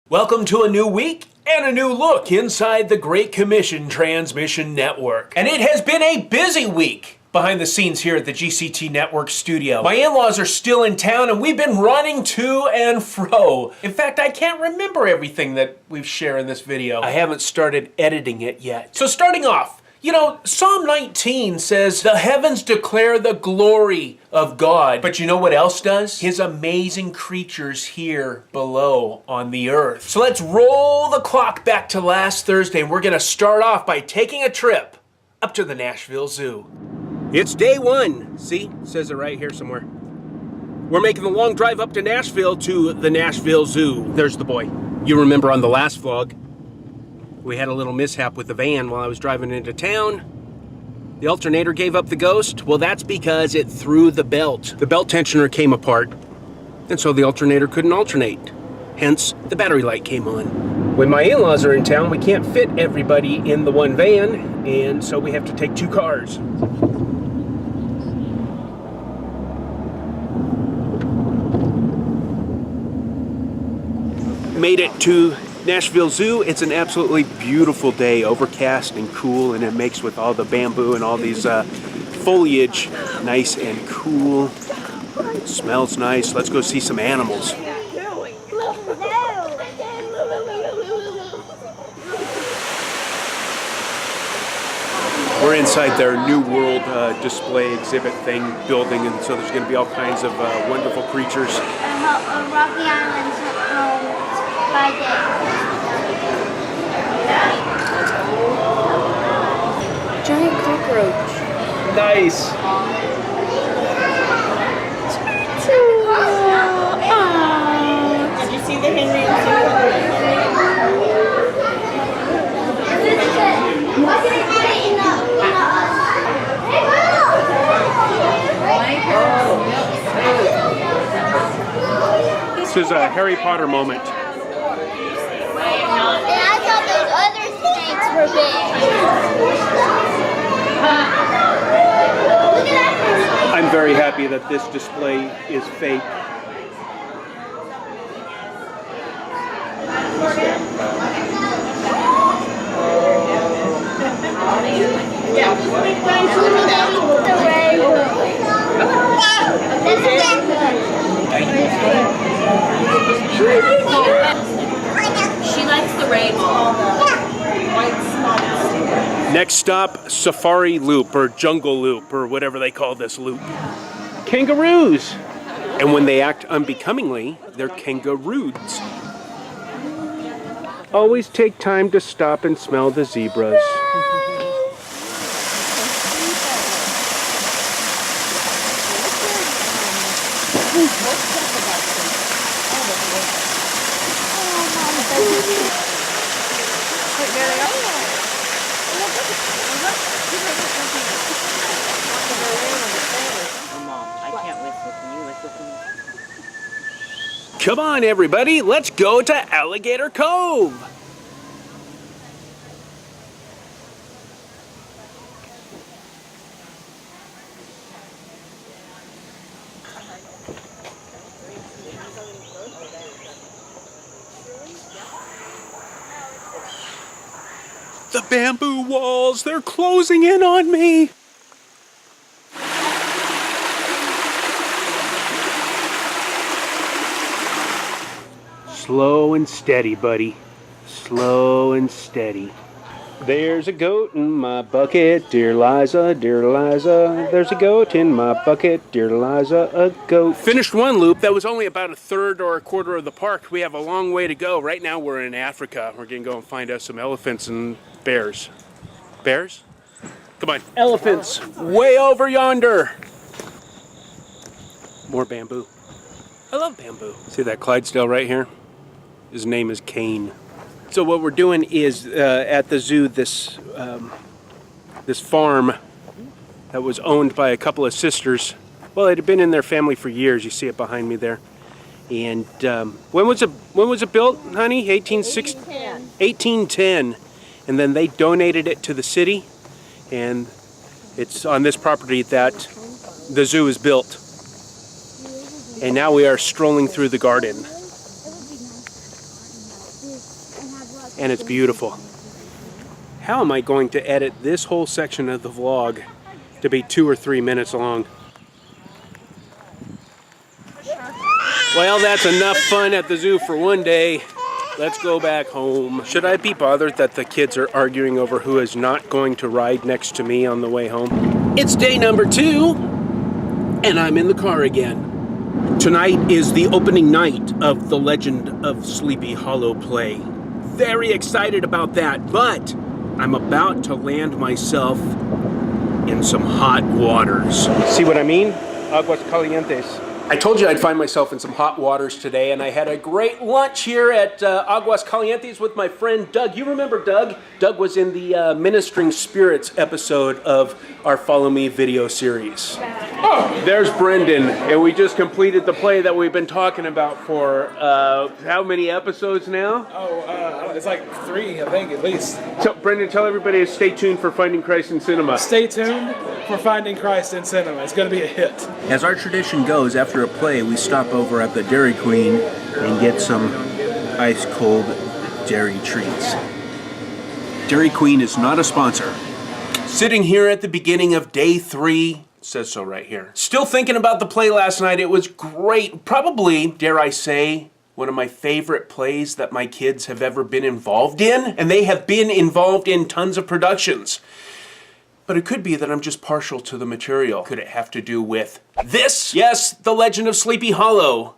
Welcome to a new week and a new look inside the Great Commission Transmission Network. And it has been a busy week behind the scenes here at the GCTNetwork studio. My in-laws are still in town and we've been running to and fro. In fact, I can't remember everything that we've shared in this video. I haven't started editing it yet. So starting off, you know, Psalm 19 says, the heavens declare the glory of God. But you know what else does? His amazing creatures here below on the earth. So let's roll the clock back to last Thursday, and we're gonna start off by taking a trip up to the Nashville Zoo. It's day one. See, it says it right here somewhere. We're making the long drive up to Nashville to the Nashville Zoo. There's the boy. You remember on the last vlog, we had a little mishap with the van while I was driving into town. The alternator gave up the ghost. Well, that's because it threw the belt. The belt tensioner came apart, and so the alternator couldn't alternate. Hence, the battery light came on. When my in-laws are in town, we can't fit everybody in the one van, and so we have to take two cars. Made it to Nashville Zoo. It's an absolutely beautiful day, overcast and cool, and it makes with all the bamboo and all these foliage nice and cool. It smells nice. Let's go see some animals. We're inside their New World display exhibit thing building, and so there's going to be all kinds of wonderful creatures. Rocky Island's by day. Giant cockroach. Nice. Did you see the Henry This is a Harry Potter moment. And I thought those other snakes were big. Look at that. I'm very happy that this display is fake. She likes the rainbow. Next stop, Safari Loop or Jungle Loop or whatever they call this loop. Kangaroos! And when they act unbecomingly, they're kangaroos. Always take time to stop and smell the zebras. Come on, everybody, let's go to Alligator Cove. The bamboo walls, they're closing in on me. Slow and steady, buddy. Slow and steady. There's a goat in my bucket, dear Liza, dear Liza. There's a goat in my bucket, dear Liza, a goat. Finished one loop. That was only about a third or a quarter of the park. We have a long way to go. Right now we're in Africa. We're gonna go and find us some elephants and bears. Bears? Come on. Elephants, way over yonder. More bamboo. I love bamboo. See that Clydesdale right here? His name is Kane. So what we're doing is at the zoo, this farm that was owned by a couple of sisters. Well, it had been in their family for years. You see it behind me there. And when was it built, honey? 1810. And then they donated it to the city, and it's on this property that the zoo is built. And now we are strolling through the garden. And it's beautiful. How am I going to edit this whole section of the vlog to be 2 or 3 minutes long? Well, that's enough fun at the zoo for one day. Let's go back home. Should I be bothered that the kids are arguing over who is not going to ride next to me on the way home? It's day number 2, and I'm in the car again. Tonight is the opening night of the Legend of Sleepy Hollow play. Very excited about that, but I'm about to land myself in some hot waters. See what I mean? Aguas calientes. I told you I'd find myself in some hot waters today, and I had a great lunch here at Aguas Calientes with my friend Doug. You remember Doug? Doug was in the Ministering Spirits episode of our Follow Me video series. Oh, there's Brendan, and we just completed the play that we've been talking about for how many episodes now? It's like 3, I think, at least. So, Brendan, tell everybody to stay tuned for Finding Christ in Cinema. Stay tuned for Finding Christ in Cinema. It's going to be a hit. As our tradition goes, after a play, we stop over at the Dairy Queen and get some ice-cold dairy treats. Dairy Queen is not a sponsor. Sitting here at the beginning of day 3, it says so right here. Still thinking about the play last night. It was great. Probably, dare I say, one of my favorite plays that my kids have ever been involved in. And they have been involved in tons of productions. But it could be that I'm just partial to the material. Could it have to do with this? Yes, The Legend of Sleepy Hollow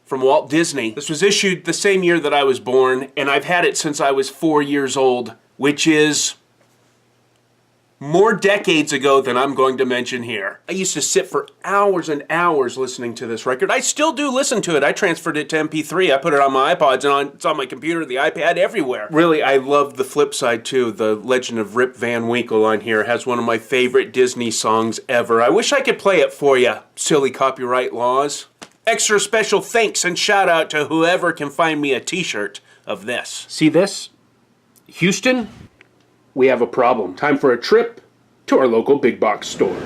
from Walt Disney. This was issued the same year that I was born, and I've had it since I was 4 years old, which is more decades ago than I'm going to mention here. I used to sit for hours and hours listening to this record. I still do listen to it. I transferred it to MP3. I put it on my iPods, and it's on my computer, the iPad, everywhere. Really, I love the flip side too. The Legend of Rip Van Winkle on here has one of my favorite Disney songs ever. I wish I could play it for you. Silly copyright laws. Extra special thanks and shout out to whoever can find me a t-shirt of this. See this? Houston? We have a problem. Time for a trip to our local big box store.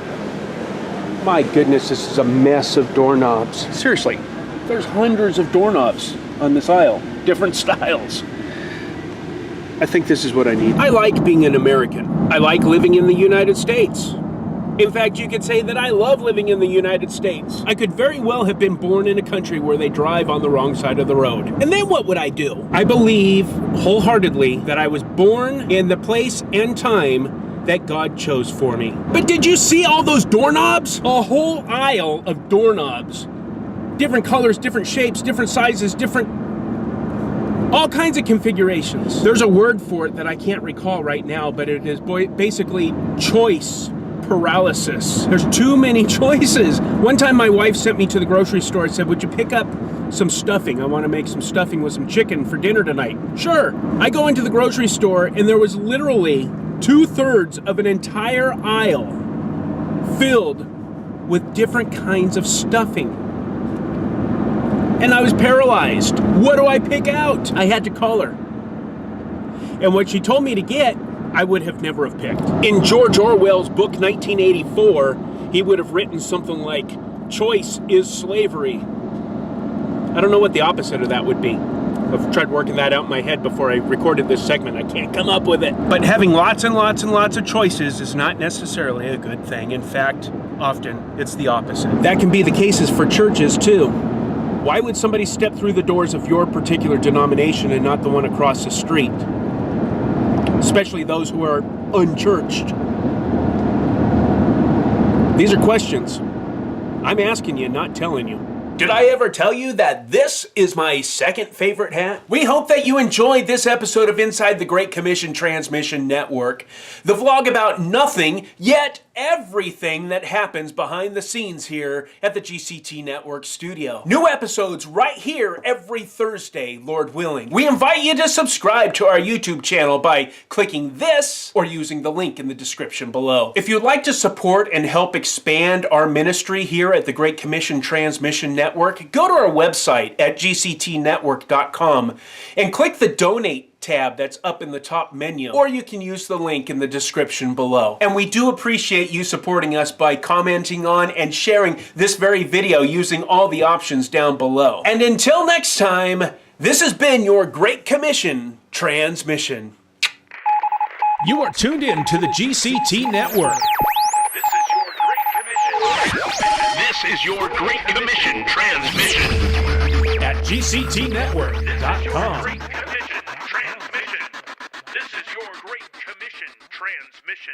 My goodness, this is a mess of doorknobs. Seriously, there's hundreds of doorknobs on this aisle, different styles. I think this is what I need. I like being an American. I like living in the United States. In fact, you could say that I love living in the United States. I could very well have been born in a country where they drive on the wrong side of the road. And then what would I do? I believe wholeheartedly that I was born in the place and time that God chose for me. But did you see all those doorknobs? A whole aisle of doorknobs. Different colors, different shapes, different sizes, all kinds of configurations. There's a word for it that I can't recall right now, but it is basically choice paralysis. There's too many choices. One time my wife sent me to the grocery store and said, would you pick up some stuffing? I want to make some stuffing with some chicken for dinner tonight. Sure. I go into the grocery store and there was literally 2/3 of an entire aisle filled with different kinds of stuffing. And I was paralyzed. What do I pick out? I had to call her. And what she told me to get, I would have never have picked. In George Orwell's book 1984, he would have written something like, choice is slavery. I don't know what the opposite of that would be. I've tried working that out in my head before I recorded this segment. I can't come up with it. But having lots and lots and lots of choices is not necessarily a good thing. In fact, often it's the opposite. That can be the cases for churches too. Why would somebody step through the doors of your particular denomination and not the one across the street? Especially those who are unchurched. These are questions I'm asking you, not telling you. Did I ever tell you that this is my second favorite hat? We hope that you enjoyed this episode of Inside the Great Commission Transmission Network, the vlog about nothing, yet everything that happens behind the scenes here at the GCT Network studio. New episodes right here every Thursday, Lord willing. We invite you to subscribe to our YouTube channel by clicking this or using the link in the description below. If you'd like to support and help expand our ministry here at the Great Commission Transmission Network, go to our website at GCTNetwork.com and click the Donate tab that's up in the top menu, or you can use the link in the description below. And we do appreciate you supporting us by commenting on and sharing this very video using all the options down below. And until next time, This has been your Great Commission transmission. You are tuned in to the GCT Network. This is your Great Commission transmission. At GCTNetwork.com. Great Commission transmission. This is your Great Commission transmission.